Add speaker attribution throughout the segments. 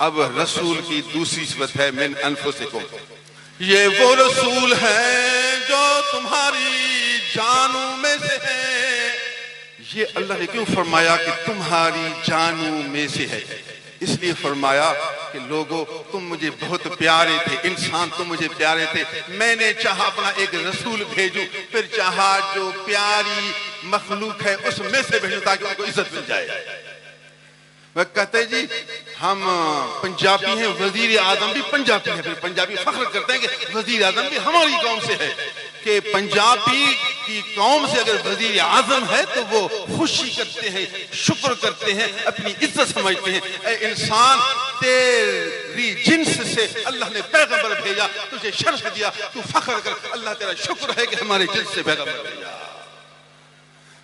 Speaker 1: اب رسول کی دوسری صفت ہے من انفسکم، یہ وہ رسول ہیں جو تمہاری جانوں میں سے ہیں۔ یہ اللہ نے کیوں فرمایا کہ تمہاری جانوں میں سے ہے؟ اس لیے فرمایا کہ لوگوں تم مجھے بہت پیارے تھے، انسان تم مجھے پیارے تھے، میں نے چاہا اپنا ایک رسول بھیجوں، پھر چاہا جو پیاری مخلوق ہے اس میں سے بھیجوں تاکہ ان کو عزت مل جائے۔ وہ کہتے جی ہم پنجابی ہیں، وزیر اعظم بھی پنجابی ہے، پھر پنجابی فخر کرتے ہیں کہ وزیر اعظم بھی ہماری قوم سے ہے، کہ پنجابی کی قوم سے اگر وزیر اعظم ہے تو وہ خوشی کرتے ہیں، شکر کرتے ہیں، اپنی عزت سمجھتے ہیں۔ اے انسان، تیری جنس سے اللہ نے پیغمبر بھیجا، تجھے شرف دیا، تو فخر کر، اللہ تیرا شکر ہے کہ ہمارے جنس سے پیغمبر بھیجا۔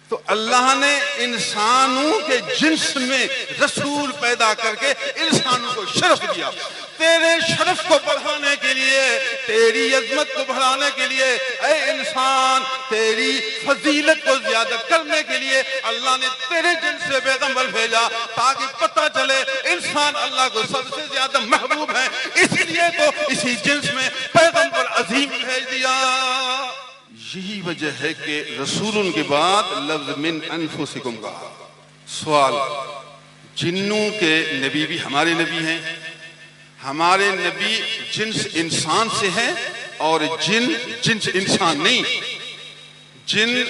Speaker 1: تو اللہ نے انسانوں کے جنس میں رسول پیدا کر کے انسانوں کو شرف دیا۔ تیرے شرف کو بڑھانے کے لیے، تیری عظمت کو بڑھانے کے لیے، اے انسان تیری فضیلت کو زیادہ کرنے کے لیے اللہ نے تیرے جنس سے پیغمبر بھیجا، تاکہ پتہ چلے انسان اللہ کو سب سے زیادہ محبوب ہے، اس لیے تو اسی جنس میں پیغمبر عظیم بھیج دیا۔ یہی وجہ ہے کہ رسولوں کے بعد لفظ من انفسکم کہا۔ سوال، جنوں کے نبی بھی ہمارے نبی ہیں، ہمارے نبی جنس انسان سے ہیں، اور جن جنس انسان نہیں، جن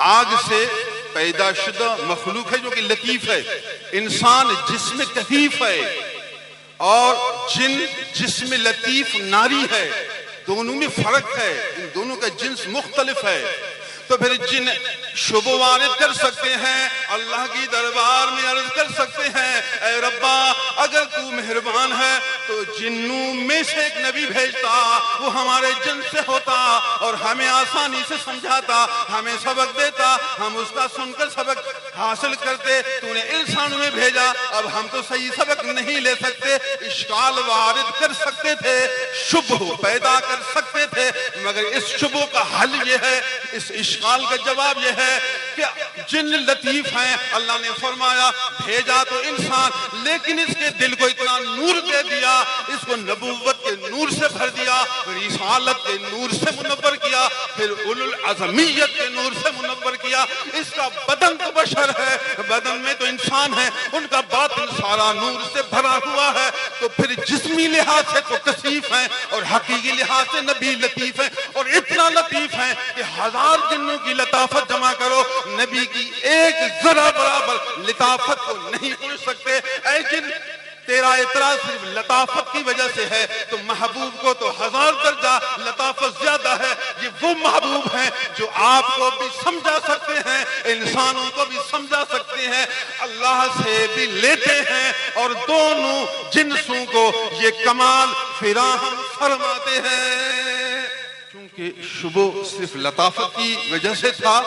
Speaker 1: آگ سے پیدا شدہ مخلوق ہے جو کہ لطیف ہے، انسان جسم کثیف ہے، اور جن جسم لطیف ناری ہے، دونوں میں فرق ہے، ان دونوں کا جنس مختلف ہے۔ تو پھر جن شبہ وارد کر سکتے ہیں، اللہ کی دربار میں عرض کر سکتے ہیں، اے ربا اگر تو مہربان ہے تو جنوں میں سے ایک نبی بھیجتا، وہ ہمارے جن سے ہوتا اور ہمیں آسانی سے سمجھاتا، ہمیں سبق دیتا، ہم اس کا سن کر سبق حاصل کرتے۔ تو نے انسانوں میں بھیجا، اب ہم تو صحیح سبق نہیں لے سکتے، اشکال وارد کر سکتے تھے، شبہ پیدا کر سکتے تھے، مگر اس شبہ کا حل یہ ہے، اس اشکال کا جواب یہ ہے کہ جن لطیف ہیں، اللہ نے فرمایا بھیجا تو انسان، لیکن اس کے دل کو اتنا نور دے دیا، اس کو نبوت کے نور سے بھر دیا، رسالت کے نور سے منور کیا، پھر اولو العظمیت کے نور سے منور کیا۔ اس کا بدن تو بشر ہے، بدن میں تو انسان ہے، ان کا باطن سارا نور سے بھرا ہوا ہے، تو پھر جسمی لحاظ سے تو کثیف ہیں، اور حقیقی لحاظ سے نبی لطیف ہیں، اور اتنا لطیف ہیں کہ ہزار جنوں کی لطافت جمع کرو، نبی کی ایک ذرہ برابر لطافت کو نہیں پوچھ سکتے۔ اے جن، تیرا اعتراض صرف لطافت کی وجہ سے ہے، تو محبوب کو تو ہزار درجہ لطافت زیادہ ہے۔ یہ وہ محبوب ہیں جو آپ کو بھی سمجھا سکتے ہیں، انسانوں کو بھی سمجھا سکتے ہیں، اللہ سے بھی لیتے ہیں، اور دونوں جنسوں کو یہ کمال فراہم فرماتے ہیں۔ کیونکہ شبہ صرف لطافت کی وجہ سے تھا،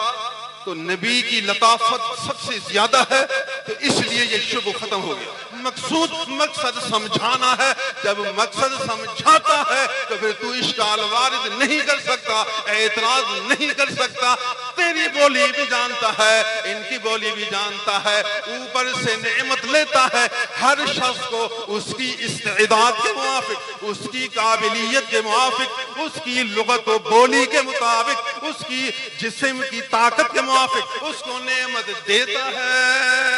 Speaker 1: تو نبی کی لطافت سب سے زیادہ ہے، تو اس لیے یہ شبہ ختم ہو گیا۔ مقصد سمجھانا ہے، جب مقصد سمجھاتا ہے تو پھر تو اشکال وارد نہیں کر سکتا، اعتراض نہیں کر سکتا۔ تیری بولی بھی جانتا ہے، ان کی بولی بھی جانتا ہے، اوپر سے نعمت لیتا ہے ہر شخص کو اس کی استعداد کے موافق، اس کی قابلیت کے موافق، اس کی لغت و بولی کے مطابق، اس کی جسم کی طاقت کے موافق اس کو نعمت دیتا ہے۔